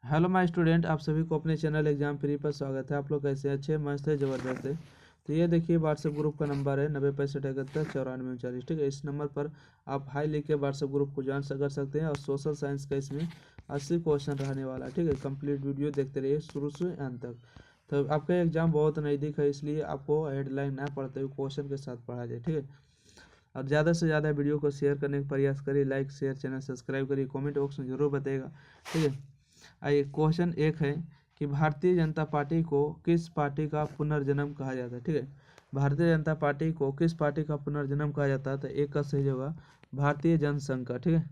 Hello my student, आप सभी को अपने चैनल एग्जाम फ्री पर स्वागत है। आप लोग कैसे अच्छे मस्त है, ज़बरदस्त है। तो ये देखिए व्हाट्सएप ग्रुप का नंबर है 90657194 ठीक है। इस नंबर पर आप हाई लिख के व्हाट्सएप ग्रुप को ज्वाइन कर सकते हैं। और सोशल साइंस का इसमें 80 क्वेश्चन रहने वाला है, ठीक है। कंप्लीट वीडियो देखते रहिए शुरू से अंत तक। तो आपका एग्जाम बहुत नज़दीक है, इसलिए आपको हेडलाइन ना पढ़ते हुए क्वेश्चन के साथ पढ़ा जाए, ठीक है। और ज़्यादा से ज़्यादा वीडियो को शेयर करने का प्रयास करिए। लाइक शेयर चैनल सब्सक्राइब करिए, कमेंट बॉक्स में जरूर बताइएगा, ठीक है। आइए क्वेश्चन एक है कि भारतीय जनता पार्टी को किस पार्टी का पुनर्जन्म कहा जाता है, ठीक है। भारतीय जनता पार्टी को किस पार्टी का पुनर्जन्म कहा जाता है, तो एक का सही होगा भारतीय जनसंघ का, ठीक है।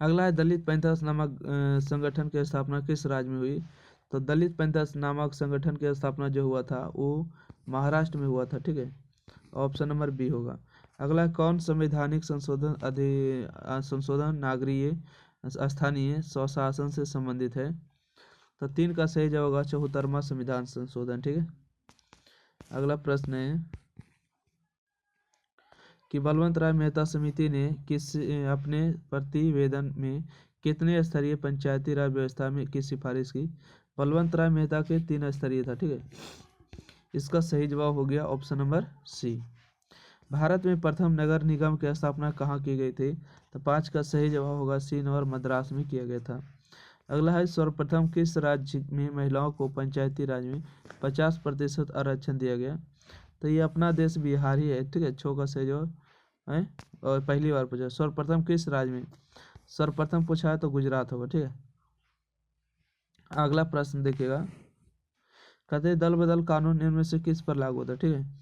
अगला है दलित पैंथर्स नामक संगठन की स्थापना किस राज्य में हुई, तो दलित पैंथर्स नामक संगठन की स्थापना जो हुआ था वो महाराष्ट्र में हुआ था, ठीक है। ऑप्शन नंबर बी होगा। अगला कौन संवैधानिक संशोधन नागरीय स्थानीय स्वशासन से संबंधित है, तो 3 का सही जवाब होगा 74वां संविधान संशोधन, ठीक है। अगला प्रश्न है कि बलवंत राय मेहता समिति ने अपने प्रतिवेदन में कितने स्तरीय पंचायती राज व्यवस्था में की सिफारिश की। बलवंत राय मेहता के 3 स्तरीय था, ठीक है। इसका सही जवाब हो गया ऑप्शन नंबर सी। भारत में प्रथम नगर निगम की स्थापना कहाँ की गई थी, तो 5 का सही जवाब होगा सी नंबर मद्रास में किया गया था। अगला है सर्वप्रथम किस राज्य में महिलाओं को पंचायती राज में 50% आरक्षण दिया गया, तो ये अपना देश बिहार ही है, ठीक है। 6 का सही जवाब है। और पहली बार पूछा सर्वप्रथम किस राज्य में, सर्वप्रथम पूछा है तो गुजरात होगा, ठीक है। अगला प्रश्न देखिएगा, कहते हैं दल बदल कानून इनमें से किस पर लागू होता है, ठीक है।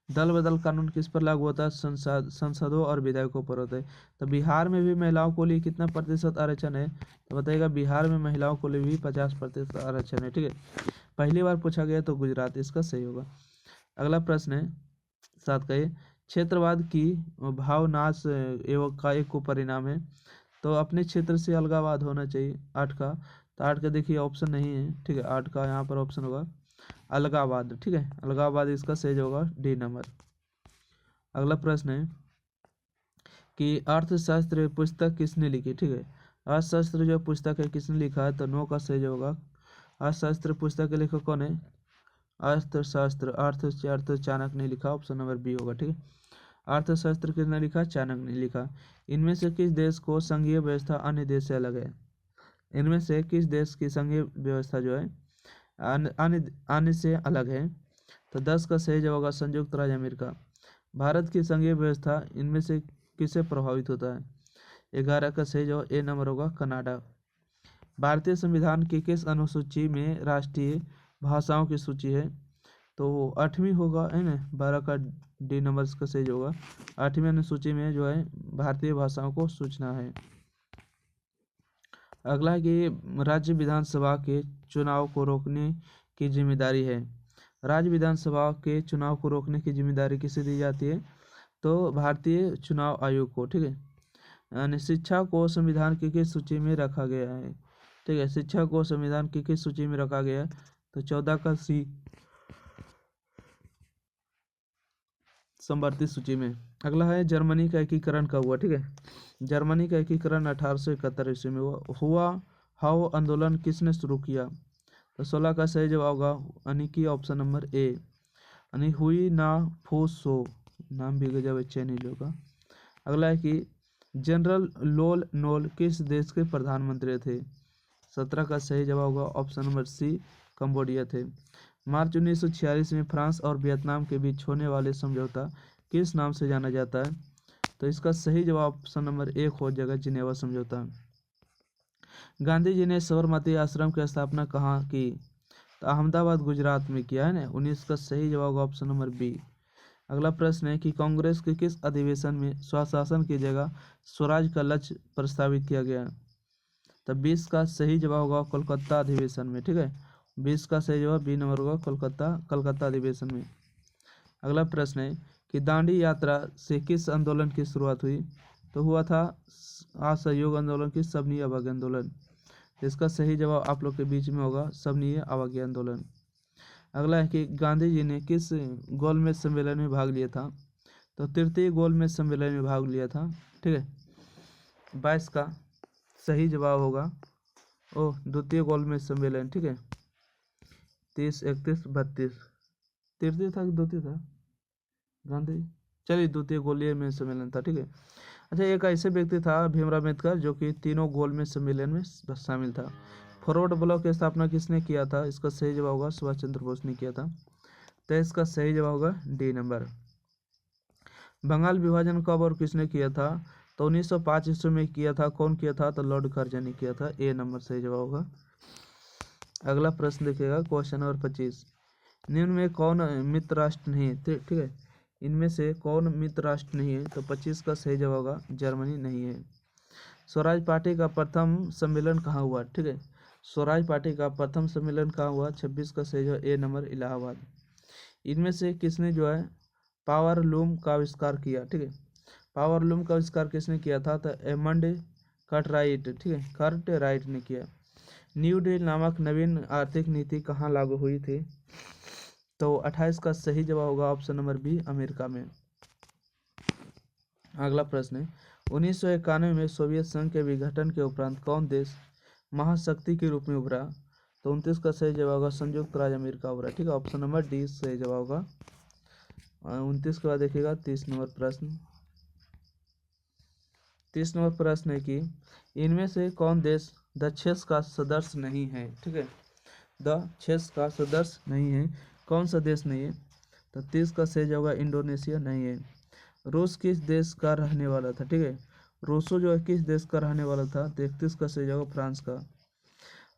दल बदल कानून किस पर लागू होता है, संसदों और विधायकों पर होता है। तो बिहार में भी महिलाओं को लिए कितना प्रतिशत आरक्षण है, तो बताइएगा बिहार में महिलाओं को लिए भी 50% आरक्षण है, ठीक है। पहली बार पूछा गया तो गुजरात इसका सही होगा। अगला प्रश्न है 7 का, क्षेत्रवाद की भावनाश एवं का एक को परिणाम है, तो अपने क्षेत्र से अलगावाद होना चाहिए। 8 का, तो 8 का देखिए ऑप्शन नहीं है, ठीक है। 8 का यहाँ पर ऑप्शन होगा अलगावाद, ठीक है। अलगावाद इसका सही होगा डी नंबर। अगला प्रश्न है कि अर्थशास्त्र पुस्तक किसने लिखी, ठीक है। अर्थशास्त्र जो पुस्तक है किसने लिखा है, तो 9 का सही होगा। अर्थशास्त्र पुस्तक के लेखक कौन है, अर्थशास्त्र अर्थ चाणक्य ने लिखा, ऑप्शन नंबर बी होगा, ठीक है। अर्थशास्त्र किसने लिखा, चाणक्य ने लिखा। इनमें से किस देश को संघीय व्यवस्था अन्य देश से अलग है, इनमें से किस देश की संघीय व्यवस्था जो है अन्य से अलग है, तो 10 का सही जवाब होगा संयुक्त राज्य अमेरिका। भारत की संघीय व्यवस्था इनमें से किससे प्रभावित होता है, 11 का सही जवाब ए नंबर होगा कनाडा। भारतीय संविधान की किस अनुसूची में राष्ट्रीय भाषाओं की सूची है, तो वो 8वीं होगा, है ना। 12 का डी नंबर का सही होगा। 8वीं अनुसूची में जो है भारतीय भाषाओं को सूचना है। अगला है कि राज्य विधानसभा के चुनाव को रोकने की जिम्मेदारी है, राज्य विधानसभा के चुनाव को रोकने की जिम्मेदारी किसे दी जाती है, तो भारतीय चुनाव आयोग को, ठीक है। यानी शिक्षा को संविधान की किस सूची में रखा गया है, ठीक है। शिक्षा को संविधान की किस सूची में रखा गया है, तो 14 का सी संवर्धित सूची में। अगला है जर्मनी का एकीकरण कब हुआ, ठीक है। जर्मनी का एकीकरण 1871 ईस्वी में हुआ। हाउ आंदोलन किसने शुरू किया, तो 16 का सही जवाब होगा यानी कि ऑप्शन नंबर ए यानी हुई ना फूसो, नाम भी गजब अच्छा नहीं होगा। अगला है कि जनरल लोल नोल किस देश के प्रधानमंत्री थे, 17 का सही जवाब होगा ऑप्शन नंबर सी कंबोडिया थे। मार्च 1946 में फ्रांस और वियतनाम के बीच होने वाले समझौता किस नाम से जाना जाता है, तो इसका सही जवाब ऑप्शन नंबर 1 हो जाएगा जिनेवा समझौता। गांधी जी ने साबरमती आश्रम की स्थापना कहाँ की, तो अहमदाबाद गुजरात में किया है ना। 19 का सही जवाब ऑप्शन नंबर बी। अगला प्रश्न है कि कांग्रेस के किस अधिवेशन में स्वशासन की जगह स्वराज का लक्ष्य प्रस्तावित किया गया, तो 20 का सही जवाब होगा कोलकाता अधिवेशन में, ठीक है। 20 का सही जवाब बी नंबर होगा कलकत्ता अधिवेशन में। अगला प्रश्न है कि दांडी यात्रा से किस आंदोलन की शुरुआत हुई, तो हुआ था असहयोग आंदोलन की सबनीय अवज्ञा आंदोलन। इसका सही जवाब आप लोग के बीच में होगा सबनीय अवज्ञा आंदोलन। अगला है कि गांधी जी ने किस गोलमेज सम्मेलन में भाग लिया था, तो तृतीय गोलमेज सम्मेलन में भाग लिया था, ठीक है। 22 का सही जवाब होगा ओह, द्वितीय गोलमेज सम्मेलन, ठीक है। 30, 31, 32, तृतीय था कि द्वितीय था गांधी? चलिए, द्वितीय गोलीय में सम्मेलन था, ठीक है। अच्छा, एक ऐसे व्यक्ति था भीमराव अम्बेडकर जो कि तीनों गोलमेज सम्मेलन में शामिल था। फॉरवर्ड ब्लॉक की स्थापना किसने किया था? इसका सही जवाब होगा सुभाष चंद्र बोस ने किया था। तो इसका सही जवाब होगा डी नंबर। बंगाल विभाजन कब और किसने किया था? तो 1905 ईस्वी में किया था। कौन किया था? तो लॉर्ड कर्जन ने किया था। ए नंबर सही जवाब होगा। अगला प्रश्न देखिएगा, क्वेश्चन नंबर 25। निम्न में कौन मित्र राष्ट्र नहीं है? ठीक है, इनमें से कौन मित्र राष्ट्र नहीं है? तो 25 का सही जवाब होगा जर्मनी नहीं है। स्वराज पार्टी का प्रथम सम्मेलन कहाँ हुआ? ठीक है, स्वराज पार्टी का प्रथम सम्मेलन कहाँ हुआ? 26 का सही जवाब ए नंबर इलाहाबाद। इनमें से किसने जो है पावर लूम का आविष्कार किया? ठीक है, पावर लूम का आविष्कार किसने किया था? तो एमंड कार्टराइट, ठीक है, कार्टराइट ने किया। न्यू डील नामक नवीन आर्थिक नीति कहाँ लागू हुई थी? तो 28 का सही जवाब होगा ऑप्शन नंबर बी, अमेरिका में। अगला प्रश्न है, 1991 में सोवियत संघ के विघटन के उपरांत कौन देश महाशक्ति के रूप में उभरा? तो 29 का सही जवाब होगा संयुक्त राज्य अमेरिका उभरा, ठीक है, ऑप्शन नंबर डी सही जवाब होगा। 29 के बाद देखिएगा 30 नंबर प्रश्न। 30 नंबर प्रश्न है कि इनमें से कौन देश दक्षेस का सदस्य नहीं है? ठीक है, दक्षेस का सदस्य नहीं है, कौन सा देश नहीं है? तो 30 का सही जवाब होगा इंडोनेशिया नहीं है। रूस किस देश का रहने वाला था? ठीक है, रूसो जो है किस देश का रहने वाला था? 33 का सही जवाब फ्रांस का।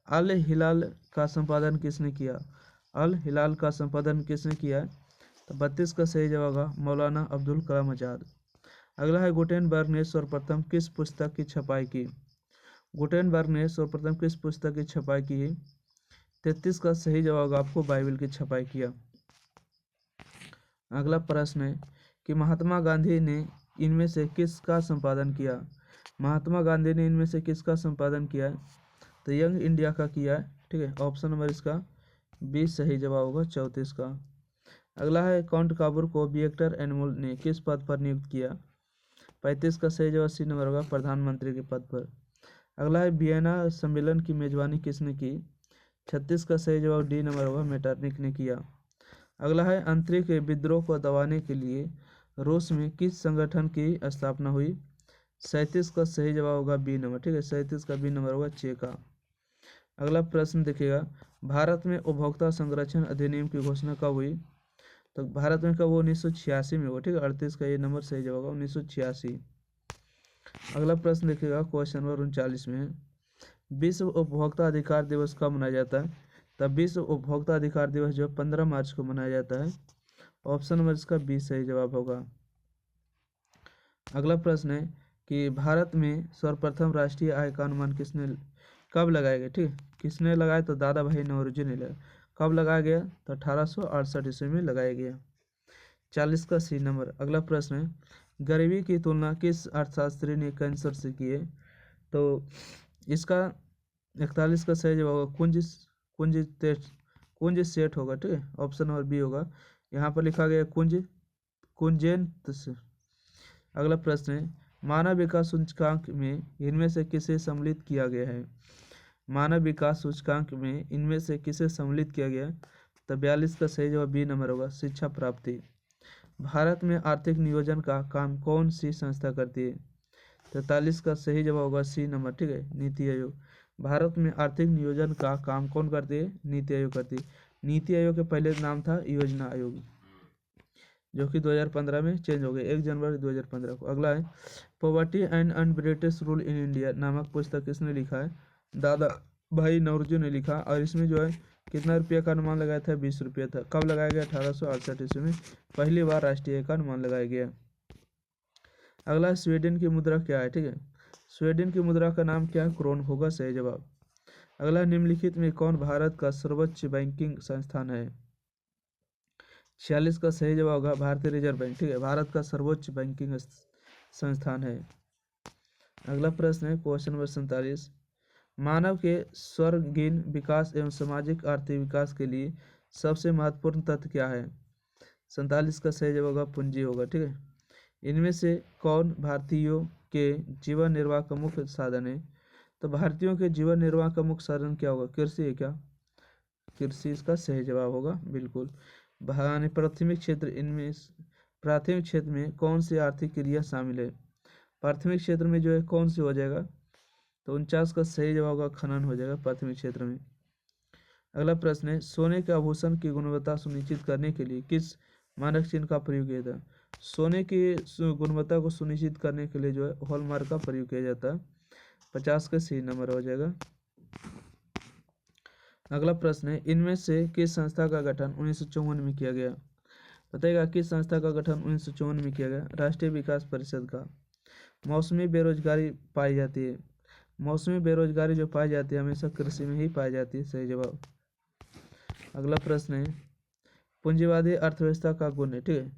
अल हिलाल का संपादन किसने किया? अल हिलाल का संपादन किसने किया है? तो 32 का सही जवाब होगा मौलाना अब्दुल कलाम आजाद। अगला है, गुटेनबर्ग ने सर्वप्रथम किस पुस्तक की छपाई की? गुटेनबर्ग ने सर्वप्रथम किस पुस्तक की छपाई की? 33 का सही जवाब होगा आपको बाइबल की छपाई किया। अगला प्रश्न है कि महात्मा गांधी ने इनमें से किसका संपादन किया? महात्मा गांधी ने इनमें से किसका संपादन किया है? तो यंग इंडिया का किया है, ठीक है, ऑप्शन नंबर इसका 20 सही जवाब होगा 34 का। अगला है, काउंट काबूर को विक्टर एनमुल ने किस पद पर नियुक्त किया? 35 का सही जवाब सी नंबर होगा प्रधानमंत्री के पद पर। अगला है, वियना सम्मेलन की मेजबानी किसने की? 36 का सही जवाब डी नंबर होगा मेटरनिक ने किया। अगला है, आंतरिक विद्रोह को दबाने के लिए रूस में किस संगठन की स्थापना हुई? 37 का सही जवाब होगा बी नंबर, ठीक है, 37 का बी नंबर होगा चे का। अगला प्रश्न देखिएगा, भारत में उपभोक्ता संरक्षण अधिनियम की घोषणा कब हुई? तो भारत में कब वो 1986 में हुआ, ठीक है, 38 का ये नंबर सही जवाब होगा 1986। अगला प्रश्न देखिएगा, क्वेश्चन नंबर 39 में है, विश्व उपभोक्ता अधिकार दिवस कब मनाया जाता है? तब विश्व उपभोक्ता अधिकार दिवस जो 15 मार्च को मनाया जाता है। ऑप्शन नंबर इसका 20 सही जवाब होगा। अगला प्रश्न है कि भारत में सर्वप्रथम राष्ट्रीय आय का अनुमान किसने कब लगाया गया? ठीक है, किसने लगाया? तो दादा भाई नौरोजी ने लगाया। कब लगाया गया? तो 1868 ईस्वी में लगाया गया। 40 का सी नंबर। अगला प्रश्न है, गरीबी की तुलना किस अर्थशास्त्री ने कैंसर से की है? तो इसका 41 का सही जवाब होगा कुंज सेठ होगा, ठीक है, ऑप्शन नंबर बी होगा। यहाँ पर लिखा गया कुंजेंत से। अगला प्रश्न है, मानव विकास सूचकांक में इनमें से किसे सम्मिलित किया गया है? मानव विकास सूचकांक में इनमें से किसे सम्मिलित किया गया? तो 42 का सही जवाब बी नंबर होगा शिक्षा प्राप्ति। भारत में आर्थिक नियोजन का काम कौन सी संस्था करती है? 43 का सही जवाब होगा सी नंबर, ठीक है, नीति आयोग। भारत में आर्थिक नियोजन का काम कौन करती है? नीति आयोग करती है। नीति आयोग के पहले नाम था योजना आयोग, जो कि 2015 में चेंज हो गए 1 जनवरी 2015 को। अगला है, poverty and un-British rule in India नामक पुस्तक किसने लिखा है? दादा भाई नौरोजी ने लिखा। और इसमें जो है कितना रुपये का अनुमान लगाया था? 20 रुपये था। कब लगाया गया? 1868 ईस्वी में पहली बार राष्ट्रीय आय का अनुमान लगाया गया। अगला, स्वीडन की मुद्रा क्या है? ठीक है, स्वीडन की मुद्रा का नाम क्या है? क्रोन होगा सही जवाब। अगला, निम्नलिखित में कौन भारत का सर्वोच्च बैंकिंग संस्थान है? 46 का सही जवाब होगा भारतीय रिजर्व बैंक, ठीक है, भारत का सर्वोच्च बैंकिंग संस्थान है। अगला प्रश्न है क्वेश्चन नंबर 47, मानव के सर्वांगीण विकास एवं सामाजिक आर्थिक विकास के लिए सबसे महत्वपूर्ण तत्व क्या है? 47 का सही जवाब होगा पूंजी होगा, ठीक है। इनमें से कौन भारतीयों के जीवन निर्वाह का मुख्य साधन है? तो भारतीयों के जीवन निर्वाह का मुख्य साधन क्या होगा? कृषि है क्या? कृषि इसका सही जवाब होगा, बिल्कुल। प्राथमिक क्षेत्र, इनमें प्राथमिक क्षेत्र में कौन सी आर्थिक क्रिया शामिल है? प्राथमिक क्षेत्र में जो है कौन सी हो जाएगा? तो 49 का सही जवाब होगा खनन हो जाएगा प्राथमिक क्षेत्र में। अगला प्रश्न है, सोने के आभूषण की गुणवत्ता सुनिश्चित करने के लिए किस मानक चिन्ह का प्रयोग किया जाता है? सोने की गुणवत्ता को सुनिश्चित करने के लिए जो है हॉलमार्क का प्रयोग किया जाता है। 50 का सही नंबर हो जाएगा। अगला प्रश्न है, इनमें से किस संस्था का गठन 1954 में किया गया? बताइएगा किस संस्था का गठन 1954 में किया गया? राष्ट्रीय विकास परिषद का। मौसमी बेरोजगारी पाई जाती है, मौसमी बेरोजगारी जो पाई जाती है हमेशा कृषि में ही पाई जाती है, सही जवाब। अगला प्रश्न है, पूंजीवादी अर्थव्यवस्था का गुण है, ठीक है।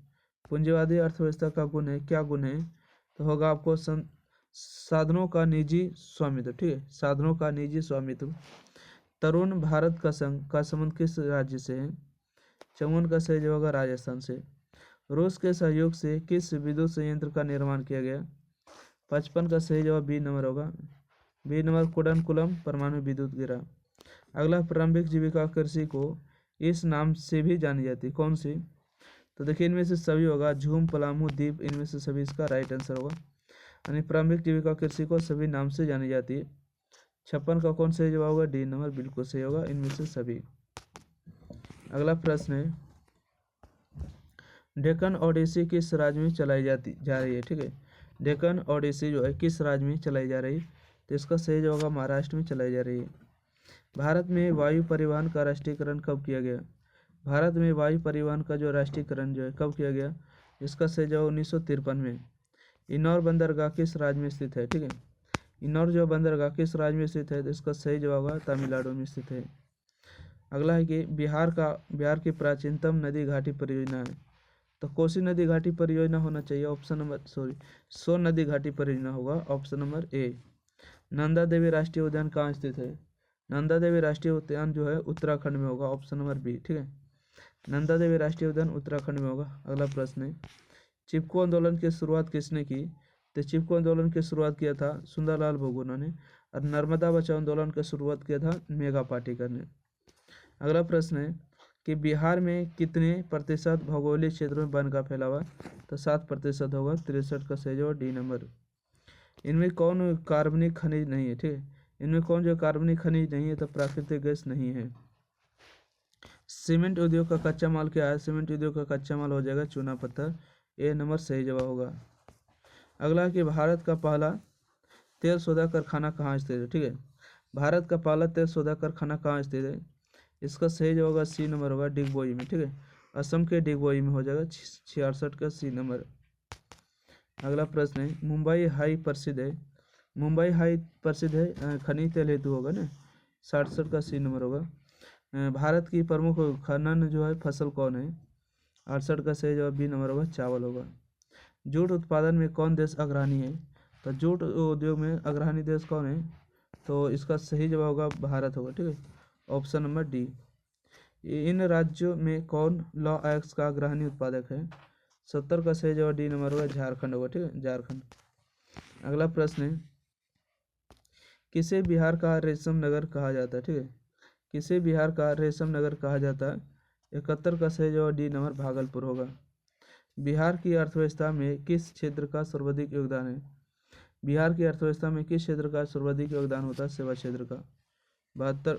पूंजीवादी अर्थव्यवस्था का गुण है, क्या गुण है? तो होगा आपको साधनों का निजी स्वामित्व, ठीक है, साधनों का निजी स्वामित्व। तरुण भारत का संघ का संबंध किस राज्य से है? 54 का सही जवाब होगा राजस्थान से। रूस के सहयोग से किस विद्युत संयंत्र का निर्माण किया गया? 55 का सही जवाब बी नंबर होगा, बी नंबर कुडनकुलम परमाणु विद्युत गिरा। अगला, प्रारंभिक जीविका कृषि को इस नाम से भी जानी जाती है, कौन सी? तो देखिए इनमें से सभी होगा, झूम, पलामू, द्वीप, इनमें से सभी इसका राइट आंसर होगा। यानी प्रारंभिक जीविका कृषि को सभी नाम से जानी जाती है। 56 का कौन सही जवाब होगा? डी नंबर बिल्कुल सही होगा, इनमें से सभी। अगला प्रश्न है, डेक्कन ओडिसी किस राज्य में चलाई जा रही है, ठीक है। डेक्कन ओडिसी जो है किस राज्य में चलाई जा रही है? तो इसका सही जवाब होगा महाराष्ट्र में चलाई जा रही है। भारत में वायु परिवहन का राष्ट्रीयकरण कब किया गया? भारत में वायु परिवहन का जो राष्ट्रीयकरण जो है कब किया गया? इसका सही जवाब 1953 में। इंदौर बंदरगाह किस राज्य में स्थित है, ठीक है। इंदौर जो बंदरगाह किस राज्य में स्थित है? तो इसका सही जवाब होगा तमिलनाडु में स्थित है। अगला है कि बिहार की प्राचीनतम नदी घाटी परियोजना है, तो कोसी नदी घाटी परियोजना होना चाहिए, ऑप्शन नंबर सोन नदी घाटी परियोजना होगा, option number A. Nanda Devi राष्ट्रीय उद्यान कहाँ स्थित है? नंदा देवी राष्ट्रीय उद्यान जो है उत्तराखंड में होगा, ऑप्शन नंबर बी, ठीक है। नंदा देवी राष्ट्रीय उद्यान उत्तराखंड में होगा। अगला प्रश्न है, चिपको आंदोलन की शुरुआत किसने की? तो चिपको आंदोलन की शुरुआत किया था सुंदरलाल बोगुना ने, और नर्मदा बचाओ आंदोलन की शुरुआत किया था मेघा पाटेकर ने। अगला प्रश्न है कि बिहार में कितने प्रतिशत भौगोलिक क्षेत्रों में वन का फैलावा? तो 7% होगा, 63 का सही जवाब डी नंबर। इनमें कौन कार्बनिक खनिज नहीं है, ठीक है। इनमें कौन जो कार्बनिक खनिज नहीं है? तो प्राकृतिक गैस नहीं है। सीमेंट उद्योग का कच्चा माल क्या है? सीमेंट उद्योग का कच्चा माल हो जाएगा चूना पत्थर, ए नंबर सही जवाब होगा। अगला कि भारत का पहला तेल शोधक कारखाना कहाँ स्थित है, ठीक है। भारत का पहला तेल शोधक कारखाना कहाँ स्थित है? इसका सही जवाब होगा सी नंबर होगा डिगबोई में, ठीक है। असम के डिगबोई में हो जाएगा, 66 का सी नंबर। अगला प्रश्न है, मुंबई हाई प्रसिद्ध है, मुंबई हाई प्रसिद्ध है खनिज तेल हेतु होगा ना, 67 का सी नंबर होगा। भारत की प्रमुख खनन जो है फसल कौन है? 68 का सही जवाब बी नंबर होगा चावल होगा। जूट उत्पादन में कौन देश अग्रणी है? तो जूट उद्योग में अग्रणी देश कौन है? तो इसका सही जवाब होगा भारत होगा, ठीक है, ऑप्शन नंबर डी। इन राज्यों में कौन लॉ एक्स का अग्रणी उत्पादक है? 70 का सही जवाब डी नंबर होगा झारखंड होगा, ठीक है, झारखंड। अगला प्रश्न है, किसे बिहार का रेशम नगर कहा जाता है, ठीक है। किसे बिहार का रेशम नगर कहा जाता है? 71 का सही जवाब डी नंबर भागलपुर होगा। बिहार की अर्थव्यवस्था में किस क्षेत्र का सर्वाधिक योगदान है? बिहार की अर्थव्यवस्था में किस क्षेत्र का सर्वाधिक योगदान होता है? सेवा क्षेत्र का। 72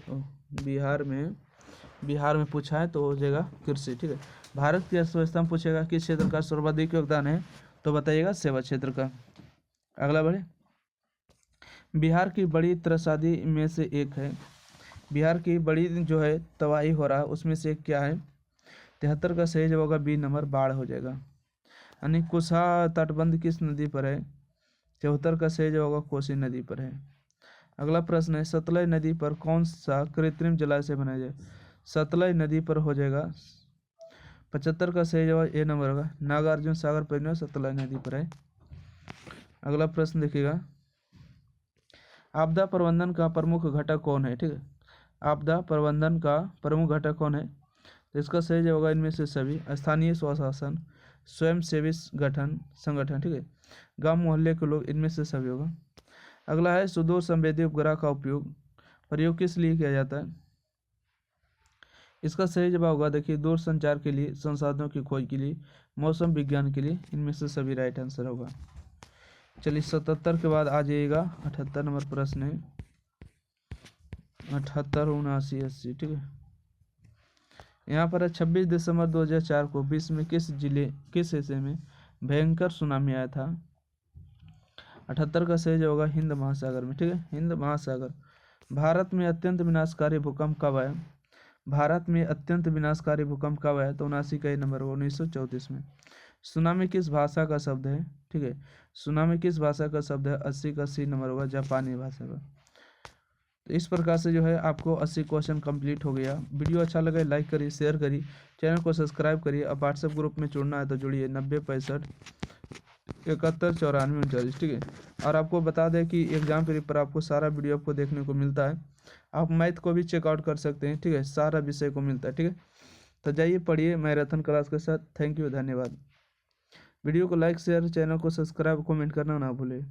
बिहार में पूछा है तो हो जाएगा कृषि, ठीक है। भारत की अर्थव्यवस्था में पूछेगा किस क्षेत्र का सर्वाधिक योगदान है, तो बताइएगा सेवा क्षेत्र का। अगला बढ़े, बिहार की बड़ी त्रसादी में से एक है, बिहार की बड़ी जो है तबाही हो रहा है उसमें से एक क्या है? 73 का सही जवाब होगा बी नंबर बाढ़ हो जाएगा। यानी कुशा तटबंध किस नदी पर है? 74 का सही जवाब होगा कोसी नदी पर है। अगला प्रश्न है, सतलज नदी पर कौन सा कृत्रिम जलाशय बनाया जाए? सतलज नदी पर हो जाएगा 75 का सही जवाब ए नंबर होगा नागार्जुन सागर परियोजना सतलज नदी पर है। अगला प्रश्न देखिएगा, आपदा प्रबंधन का प्रमुख घटक कौन है, ठीक है। आपदा प्रबंधन का प्रमुख घटक कौन है? तो इसका सही जवाब होगा इनमें से सभी, स्थानीय स्वशासन, स्वयं सेवी संगठन, ठीक है, गांव मोहल्ले के लोग, इनमें से सभी होगा। अगला है सुदूर संवेदी उपग्रह का प्रयोग किस लिए किया जाता है? इसका सही जवाब होगा देखिए दूर संचार के लिए, संसाधनों की खोज के लिए, मौसम विज्ञान के लिए, इनमें से सभी राइट आंसर होगा। चलिए 77 के बाद आ जाइएगा 78 नंबर प्रश्न है, 78, 79, 80, ठीक है। यहाँ पर है 26 दिसंबर 2004 को विश्व में किस हिस्से में भयंकर सुनामी आया था? 78 का सही होगा हिंद महासागर में, ठीक है, हिंद महासागर। भारत में अत्यंत विनाशकारी भूकंप कब आया? भारत में अत्यंत विनाशकारी भूकंप कब आया? तो 79 का नंबर होगा 1934 में। सुनामी किस भाषा का शब्द है? ठीक है, सुनामी किस भाषा का शब्द है? 80 का सी नंबर होगा जापानी भाषा का। तो इस प्रकार से जो है आपको 80 क्वेश्चन कंप्लीट हो गया। वीडियो अच्छा लगे लाइक करिए, शेयर करिए, चैनल को सब्सक्राइब करिए। अब व्हाट्सएप ग्रुप में जुड़ना है तो जुड़िए 90 65 71 94 39, ठीक है। और आपको बता दें कि एग्जाम पेपर पर आपको सारा वीडियो आपको देखने को मिलता है। आप मैथ को भी चेकआउट कर सकते हैं, ठीक है, सारा विषय को मिलता है, ठीक है। तो जाइए पढ़िए मैराथन क्लास के साथ। थैंक यू, धन्यवाद। वीडियो को लाइक शेयर, चैनल को सब्सक्राइब, कमेंट करना ना भूलें।